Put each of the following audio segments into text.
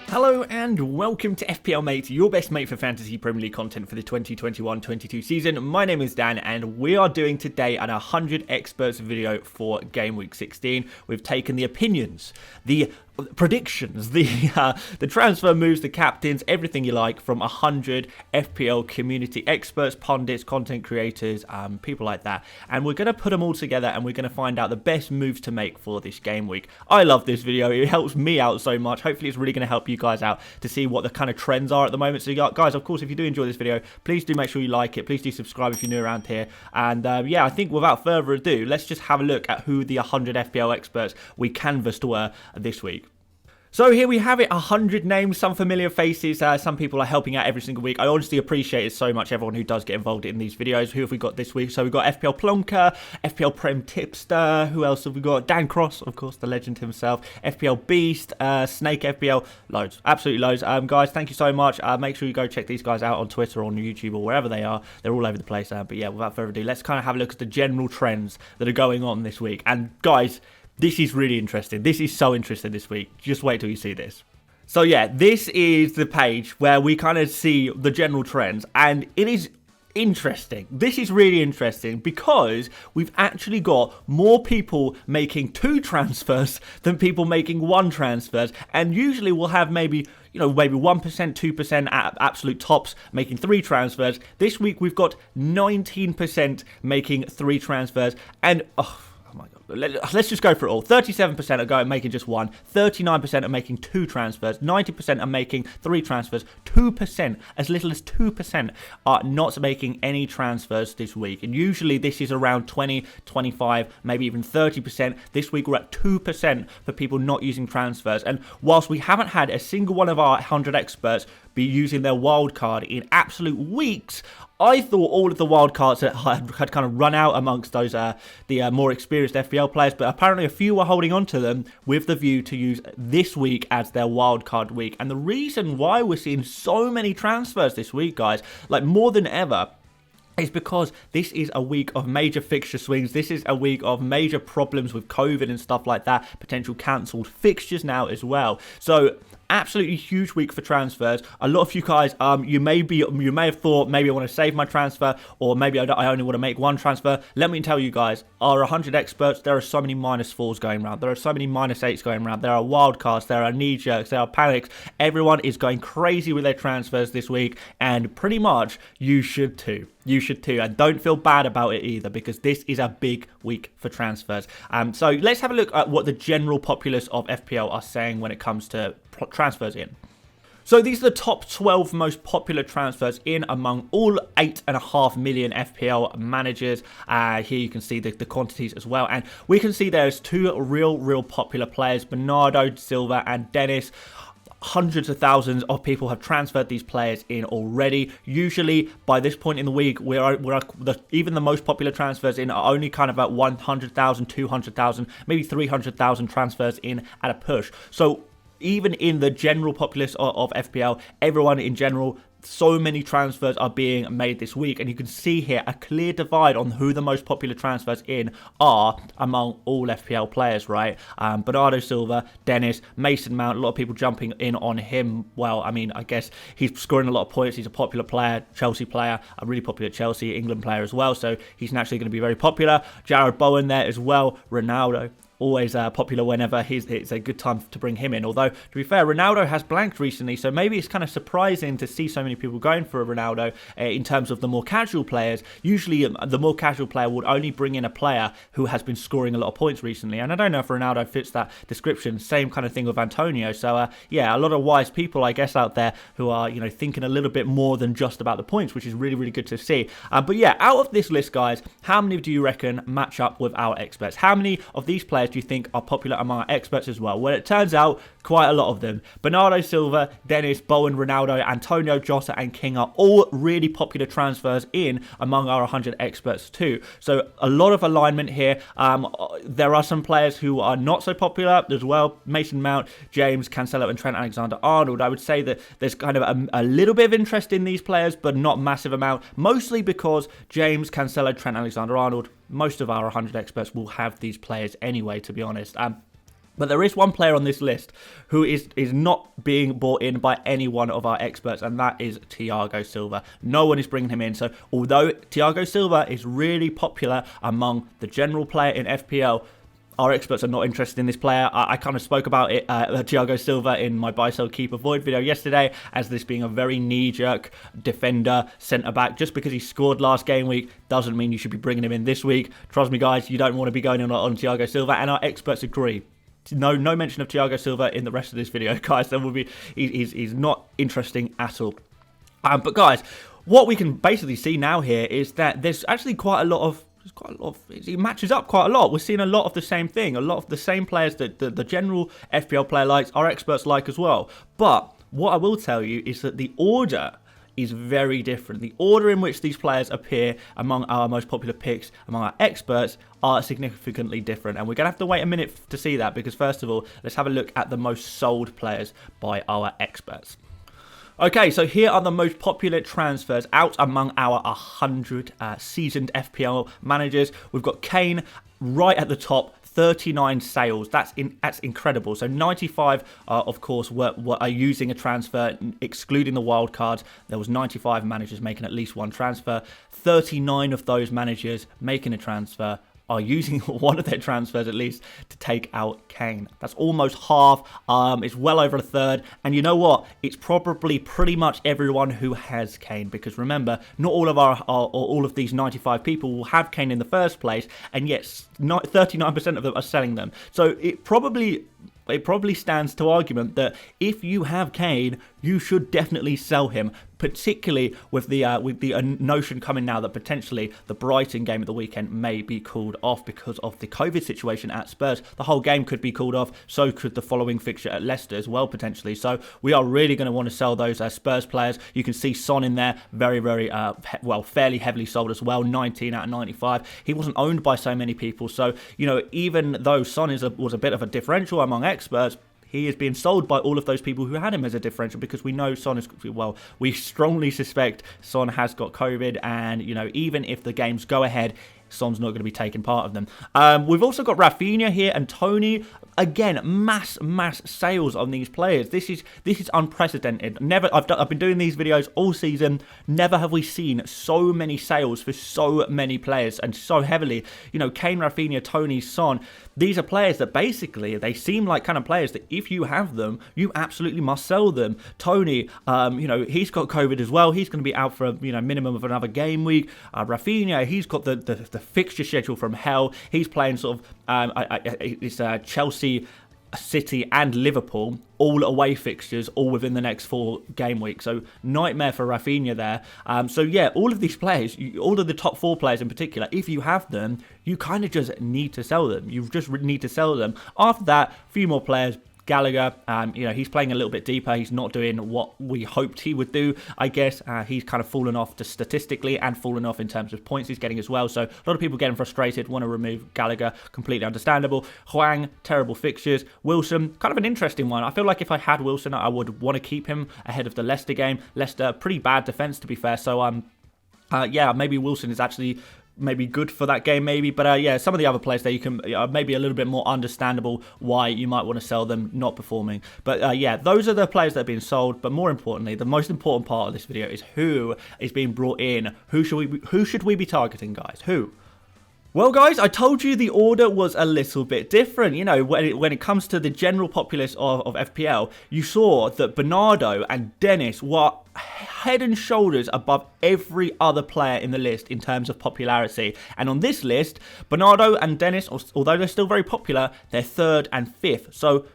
Hello and welcome to FPL Mate, your best mate for fantasy Premier League content for the 2021-22 season. My name is Dan and we are doing today an 100 experts video for Gameweek 16. We've taken the opinions, the predictions, the transfer moves, the captains, everything you like from 100 FPL community experts, pundits, content creators, people like that. And we're going to put them all together and we're going to find out the best moves to make for this game week. I love this video. It helps me out so much. Hopefully it's really going to help you guys out to see what the kind of trends are at the moment. So guys, of course, if you do enjoy this video, please do make sure you like it. Please do subscribe if you're new around here. And yeah, I think without further ado, let's just have a look at who the 100 FPL experts we canvassed were this week. So here we have it, 100 names, some familiar faces, some people are helping out every single week. I honestly appreciate it so much, everyone who does get involved in these videos. Who have we got this week? So we've got FPL Plonker, FPL Prem Tipster, who else have we got? Dan Cross, of course, the legend himself, FPL Beast, Snake FPL, loads, absolutely loads. Guys, thank you so much. Make sure you go check these guys out on Twitter or on YouTube or wherever they are. They're all over the place. But yeah, without further ado, let's kind of have a look at the general trends that are going on this week. And guys, this is really interesting. This is so interesting this week. Just wait till you see this. So yeah, this is the page where we kind of see the general trends, and it is interesting. This is really interesting because we've actually got more people making 2 transfers than people making 1 transfers, and usually we'll have maybe 1%, 2% at absolute tops making 3 transfers. This week we've got 19% making 3 transfers, and oh my god, let's just go for it all. 37% are going making just 1, 39% are making 2 transfers, 90% are making 3 transfers, 2%, as little as 2% are not making any transfers this week. And usually this is around 20, 25, maybe even 30%. This week we're at 2% for people not using transfers. And whilst we haven't had a single one of our 100 experts be using their wildcard in absolute weeks, I thought all of the wildcards had kind of run out amongst those the more experienced FPL players, but apparently a few were holding on to them with the view to use this week as their wildcard week. And the reason why we're seeing so many transfers this week, guys, like more than ever, is because this is a week of major fixture swings. This is a week of major problems with COVID and stuff like that, potential cancelled fixtures now as well. So absolutely huge week for transfers. A lot of you guys, you may have thought maybe I want to save my transfer, or maybe I only want to make 1 transfer. Let me tell you guys, our 100 experts, there are so many -4s going around. There are so many -8s going around. There are wildcards, there are knee jerks, there are panics. Everyone is going crazy with their transfers this week, and pretty much you should too. You should too, and don't feel bad about it either, because this is a big week for transfers. So let's have a look at what the general populace of FPL are saying when it comes to transfers in. So these are the top 12 most popular transfers in among all 8.5 million FPL managers. Here you can see the quantities as well, and we can see there's 2 real popular players, Bernardo Silva and Dennis. Hundreds of thousands of people have transferred these players in already. Usually by this point in the week, even the most popular transfers in are only kind of at 100,000, 200,000, maybe 300,000 transfers in at a push. So even in the general populace of FPL, everyone in general, so many transfers are being made this week, and you can see here a clear divide on who the most popular transfers in are among all FPL players, right? Bernardo Silva, Dennis, Mason Mount, a lot of people jumping in on him. Well, I mean, I guess he's scoring a lot of points. He's a popular player, Chelsea player, a really popular Chelsea, England player as well, so he's naturally going to be very popular. Jared Bowen there as well, Ronaldo. Always popular whenever it's a good time to bring him in. Although, to be fair, Ronaldo has blanked recently, so maybe it's kind of surprising to see so many people going for a Ronaldo in terms of the more casual players. Usually, the more casual player would only bring in a player who has been scoring a lot of points recently. And I don't know if Ronaldo fits that description. Same kind of thing with Antonio. So, yeah, a lot of wise people, I guess, out there who are, thinking a little bit more than just about the points, which is really, really good to see. But yeah, out of this list, guys, how many do you reckon match up with our experts? How many of these players do you think are popular among our experts as well? Well, it turns out quite a lot of them. Bernardo Silva, Dennis, Bowen, Ronaldo, Antonio, Jota and King are all really popular transfers in among our 100 experts too. So a lot of alignment here. There are some players who are not so popular as well. Mason Mount, James, Cancelo and Trent Alexander-Arnold. I would say that there's kind of a little bit of interest in these players, but not massive amount. Mostly because James, Cancelo, Trent Alexander-Arnold, most of our 100 experts will have these players anyway, to be honest. But there is one player on this list who is not being brought in by any one of our experts, and that is Thiago Silva. No one is bringing him in. So although Thiago Silva is really popular among the general player in FPL, our experts are not interested in this player. I kind of spoke about it, Thiago Silva, in my buy, sell, keep, avoid video yesterday, as this being a very knee-jerk defender, centre-back. Just because he scored last game week doesn't mean you should be bringing him in this week. Trust me, guys, you don't want to be going on Thiago Silva, and our experts agree. No mention of Thiago Silva in the rest of this video, guys. There will be he's not interesting at all. But guys, what we can basically see now here is that there's actually quite a lot of. It matches up quite a lot. We're seeing a lot of the same thing, a lot of the same players that the general FPL player likes, our experts like as well. But what I will tell you is that the order is very different. The order in which these players appear among our most popular picks, among our experts, are significantly different. And we're going to have to wait a minute to see that, because first of all, let's have a look at the most sold players by our experts. Okay, so here are the most popular transfers out among our 100 seasoned FPL managers. We've got Kane right at the top, 39 sales. That's incredible. So 95, of course, are using a transfer, excluding the wild cards. There was 95 managers making at least one transfer. 39 of those managers making a transfer are using one of their transfers at least to take out Kane. That's almost half. It's well over a third. And you know what? It's probably pretty much everyone who has Kane, because remember, not all of all of these 95 people will have Kane in the first place, and yet 39% of them are selling them. So it probably stands to argument that if you have Kane, you should definitely sell him, particularly with the notion coming now that potentially the Brighton game of the weekend may be called off because of the COVID situation at Spurs. The whole game could be called off, so could the following fixture at Leicester as well, potentially. So we are really going to want to sell those Spurs players. You can see Son in there, very, fairly heavily sold as well, 19 out of 95. He wasn't owned by so many people, so, even though Son was a bit of a differential among experts, he is being sold by all of those people who had him as a differential, because we know Son is, we strongly suspect Son has got COVID, and, even if the games go ahead, Son's not going to be taking part of them. We've also got Rafinha here and Tony. Again, mass sales on these players. This is unprecedented. I've been doing these videos all season. Never have we seen so many sales for so many players, and so heavily. Kane, Rafinha, Tony, Son. These are players that basically, they seem like kind of players that if you have them, you absolutely must sell them. Tony, he's got COVID as well. He's going to be out for a minimum of another game week. Rafinha, he's got the fixture schedule from hell. He's playing sort of Chelsea, City and Liverpool, all away fixtures, all within the next 4 game weeks. So nightmare for Rafinha there. So yeah, all of these players, all of the top 4 players in particular, if you have them, you kind of just need to sell them. You just need to sell them. After that, a few more players. Gallagher, he's playing a little bit deeper. He's not doing what we hoped he would do, I guess. He's kind of fallen off just statistically, and fallen off in terms of points he's getting as well. So a lot of people getting frustrated, want to remove Gallagher. Completely understandable. Huang, terrible fixtures. Wilson, kind of an interesting one. I feel like if I had Wilson, I would want to keep him ahead of the Leicester game. Leicester, pretty bad defence, to be fair. So, yeah, maybe Wilson is actually maybe good for that game, maybe. But yeah, some of the other players there, you can maybe a little bit more understandable why you might want to sell them, not performing. But yeah, those are the players that are being sold. But more importantly, the most important part of this video is who is being brought in. Who should we be targeting, guys? Who? Well, guys, I told you the order was a little bit different. When it comes to the general populace of FPL, you saw that Bernardo and Dennis were head and shoulders above every other player in the list in terms of popularity. And on this list, Bernardo and Dennis, although they're still very popular, they're 3rd and 5th. So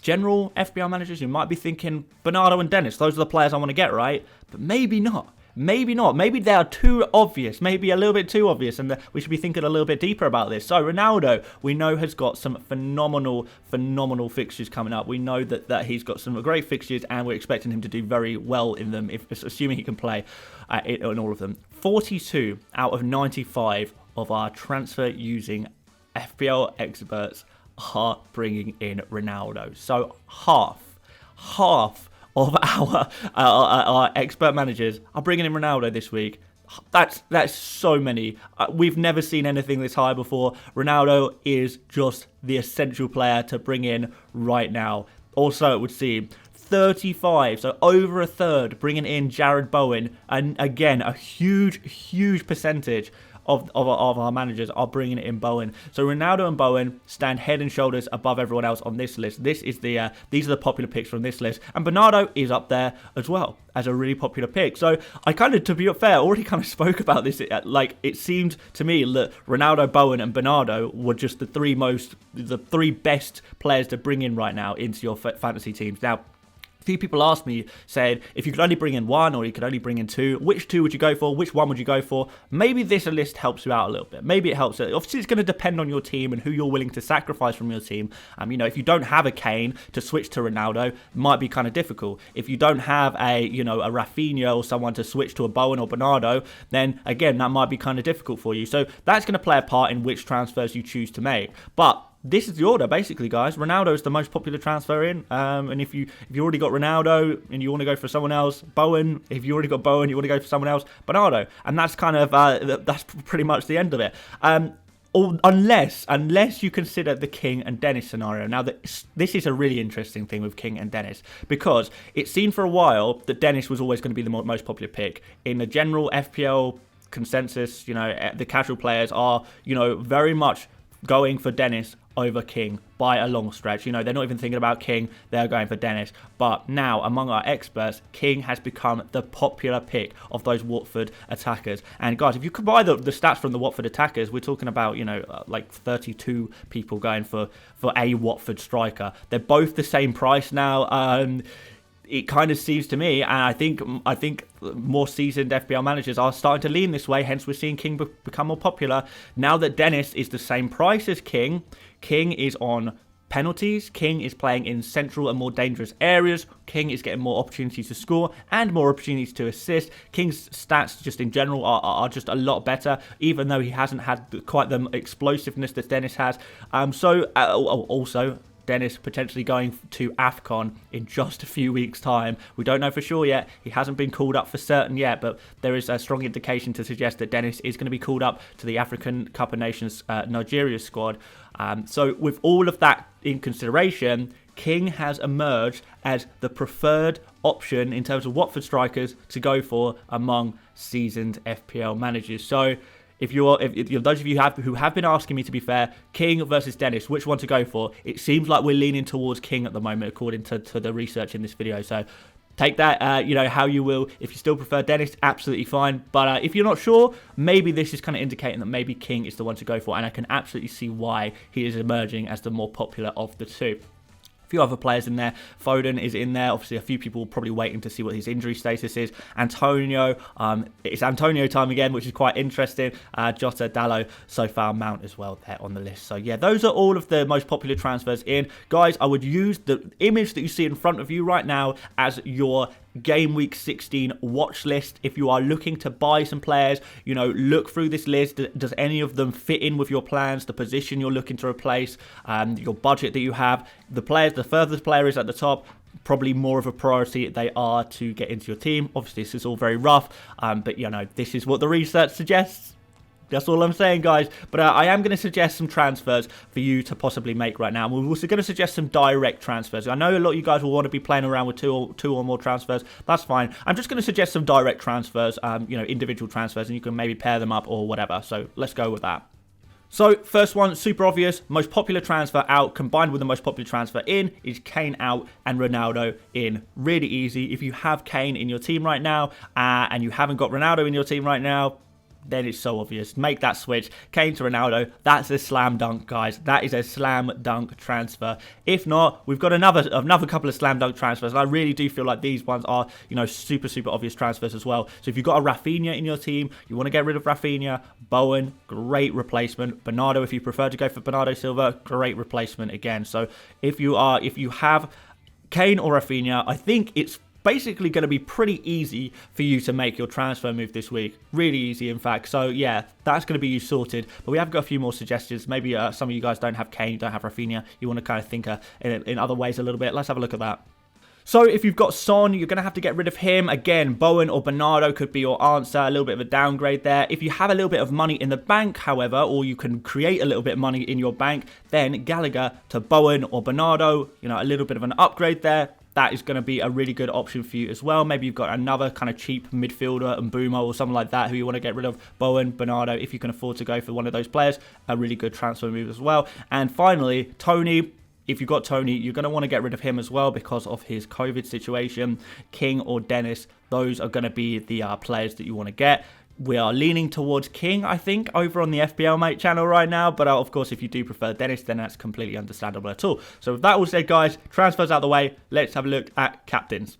general FPL managers, you might be thinking, Bernardo and Dennis, those are the players I want to get, right? But maybe not. Maybe not. Maybe they are too obvious. Maybe a little bit too obvious, and we should be thinking a little bit deeper about this. So Ronaldo, we know, has got some phenomenal fixtures coming up. We know that he's got some great fixtures, and we're expecting him to do very well in them, assuming he can play in all of them. 42 out of 95 of our transfer using FPL experts are bringing in Ronaldo. So half of our expert managers are bringing in Ronaldo this week. That's so many. We've never seen anything this high before. Ronaldo is just the essential player to bring in right now. Also, it would seem 35, so over a third, bringing in Jared Bowen, and again, a huge percentage of our managers are bringing in Bowen. So Ronaldo and Bowen stand head and shoulders above everyone else on this list. This is these are the popular picks from this list, and Bernardo is up there as well as a really popular pick. So I kind of, to be fair, already kind of spoke about this. Like, it seemed to me that Ronaldo, Bowen, and Bernardo were just the three best players to bring in right now into your fantasy teams. Now, few people asked me, said, if you could only bring in one or you could only bring in two, which two would you go for? Which one would you go for? Maybe this list helps you out a little bit. Maybe it helps. Obviously, it's going to depend on your team and who you're willing to sacrifice from your team. If you don't have a Kane, to switch to Ronaldo might be kind of difficult. If you don't have a Rafinha or someone to switch to a Bowen or Bernardo, then again, that might be kind of difficult for you. So that's going to play a part in which transfers you choose to make. But this is the order, basically, guys. Ronaldo is the most popular transfer in. And if you already got Ronaldo and you want to go for someone else, Bowen. If you already got Bowen, you want to go for someone else, Bernardo. And that's kind of that's pretty much the end of it. Unless you consider the King and Dennis scenario. Now, this is a really interesting thing with King and Dennis, because it seemed for a while that Dennis was always going to be the most popular pick. In the general FPL consensus, the casual players are, very much going for Dennis over King by a long stretch. They're not even thinking about King, they're going for Dennis. But now, among our experts, King has become the popular pick of those Watford attackers. And guys, if you combine the stats from the Watford attackers, we're talking about, like 32 people going for a Watford striker. They're both the same price now. It kind of seems to me, and I think more seasoned FPL managers are starting to lean this way, hence we're seeing King become more popular. Now that Dennis is the same price as King, King is on penalties, King is playing in central and more dangerous areas, King is getting more opportunities to score and more opportunities to assist. King's stats just in general are just a lot better, even though he hasn't had quite the explosiveness that Dennis has. Also, Dennis potentially going to AFCON in just a few weeks' time. We don't know for sure yet. He hasn't been called up for certain yet, but there is a strong indication to suggest that Dennis is going to be called up to the African Cup of Nations Nigeria squad. So with all of that in consideration, King has emerged as the preferred option in terms of Watford strikers to go for among seasoned FPL managers. So if those of you who have been asking me, to be fair, King versus Dennis, which one to go for? It seems like we're leaning towards King at the moment, according to the research in this video. So take that, how you will. If you still prefer Dennis, absolutely fine. But if you're not sure, maybe this is kind of indicating that maybe King is the one to go for. And I can absolutely see why he is emerging as the more popular of the two. A few other players in there. Foden is in there. Obviously, a few people probably waiting to see what his injury status is. Antonio, it's Antonio time again, which is quite interesting. Jota, Dalot, so far Mount as well there on the list. So yeah, those are all of the most popular transfers in. Guys, I would use the image that you see in front of you right now as your Gameweek16 watch list. If you are looking to buy some players, look through this list. Does any of them fit in with your plans, the position you're looking to replace, your budget that you have? The furthest player is at the top, probably more of a priority they are to get into your team. Obviously, this is all very rough, but this is what the research suggests. That's all I'm saying, guys. But I am going to suggest some transfers for you to possibly make right now. And we're also going to suggest some direct transfers. I know a lot of you guys will want to be playing around with two or more transfers. That's fine. I'm just going to suggest some direct transfers, individual transfers, and you can maybe pair them up or whatever. So let's go with that. So, first one, super obvious, most popular transfer out combined with the most popular transfer in is Kane out and Ronaldo in. Really easy. If you have Kane in your team right now and you haven't got Ronaldo in your team right now, then it's so obvious. Make that switch. Kane to Ronaldo. That's a slam dunk, guys. That is a slam dunk transfer. If not, we've got another couple of slam dunk transfers. And I really do feel like these ones are, super, super obvious transfers as well. So if you've got a Rafinha in your team, you want to get rid of Rafinha, Bowen, great replacement. Bernardo, if you prefer to go for Bernardo Silva, great replacement again. So if you have Kane or Rafinha, I think it's basically going to be pretty easy for you to make your transfer move this week. Really easy, in fact. So yeah, that's going to be you sorted. But we have got a few more suggestions. Maybe some of you guys don't have Kane, don't have Rafinha. You want to kind of think in other ways a little bit. Let's have a look at that. So if you've got Son, you're going to have to get rid of him. Again, Bowen or Bernardo could be your answer. A little bit of a downgrade there. If you have a little bit of money in the bank, however, or you can create a little bit of money in your bank, then Gallagher to Bowen or Bernardo, you know, a little bit of an upgrade there. That is going to be a really good option for you as well. Maybe you've got another kind of cheap midfielder and Boomer or something like that who you want to get rid of. Bowen, Bernardo, if you can afford to go for one of those players, a really good transfer move as well. And finally, Tony. If you've got Tony, you're going to want to get rid of him as well because of his COVID situation. King or Dennis, those are going to be the players that you want to get. We are leaning towards King, I think, over on the FPL Mate channel right now. But of course, if you do prefer Dennis, then that's completely understandable at all. So with that all said, guys, transfers out of the way. Let's have a look at captains.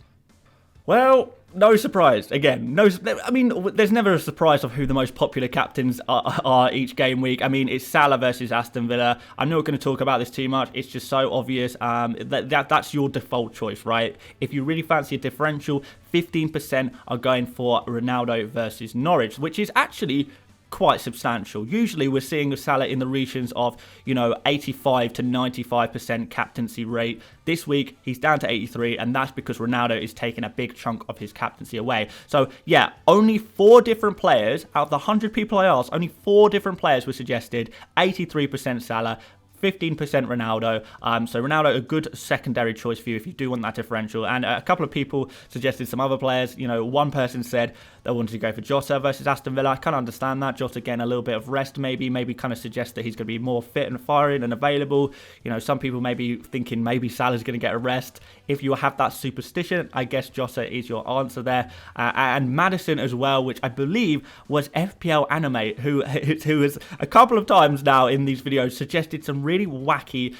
Well, no surprise. Again, I mean, there's never a surprise of who the most popular captains are each game week. I mean, it's Salah versus Aston Villa. I'm not going to talk about this too much. It's just so obvious. That's your default choice, right? If you really fancy a differential, 15% are going for Ronaldo versus Norwich, which is actually quite substantial. Usually we're seeing Salah in the regions of, you know, 85 to 95% captaincy rate. This week he's down to 83, and that's because Ronaldo is taking a big chunk of his captaincy away. So yeah, only 4 different players out of the 100 people I asked, only 4 different players were suggested. 83% Salah, 15% Ronaldo. So Ronaldo, a good secondary choice for you if you do want that differential. And a couple of people suggested some other players. You know, one person said they wanted to go for Jota versus Aston Villa. I kind of understand that. Jota getting a little bit of rest maybe kind of suggests that he's going to be more fit and firing and available. You know, some people may be thinking maybe Salah's going to get a rest. If you have that superstition, I guess Jota is your answer there. And Maddison as well, which I believe was FPL Animate, who has a couple of times now in these videos suggested some really wacky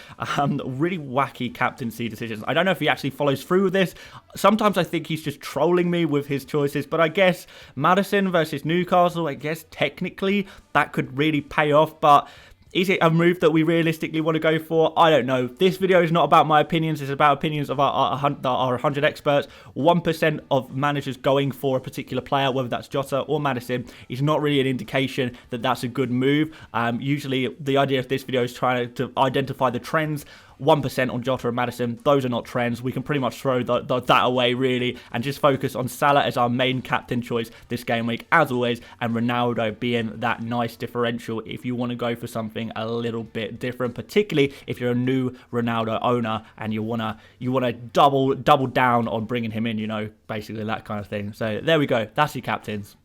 captaincy decisions. I don't know if he actually follows through with this. Sometimes I think he's just trolling me with his choices, but I guess Maddison versus Newcastle, I guess technically that could really pay off, but is it a move that we realistically want to go for? I don't know. This video is not about my opinions. It's about opinions of our 100 experts. 1% of managers going for a particular player, whether that's Jota or Maddison, is not really an indication that that's a good move. Usually, the idea of this video is trying to identify the trends. 1% on Jota and Maddison, those are not trends. We can pretty much throw that away, really, and just focus on Salah as our main captain choice this game week, as always, and Ronaldo being that nice differential if you want to go for something a little bit different, particularly if you're a new Ronaldo owner and you want to double down on bringing him in, you know, basically that kind of thing. So there we go. That's your captains.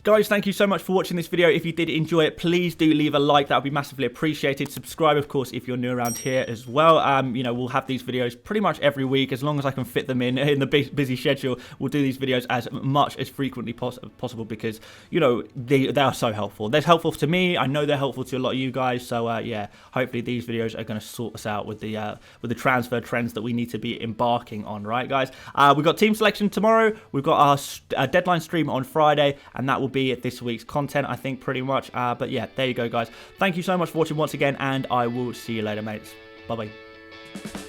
Guys, thank you so much for watching this video. If you did enjoy it, please do leave a like. That would be massively appreciated. Subscribe, of course, if you're new around here as well. You know, we'll have these videos pretty much every week, as long as I can fit them in the busy schedule. We'll do these videos as much as frequently possible because, you know, they are so helpful. They're helpful to me. I know they're helpful to a lot of you guys. So, yeah, hopefully these videos are going to sort us out with the transfer trends that we need to be embarking on, right, guys? We've got team selection tomorrow. We've got our deadline stream on Friday, and that will be this week's content, I think, pretty much. But yeah, there you go, guys. Thank you so much for watching once again, and I will see you later, mates. Bye-bye.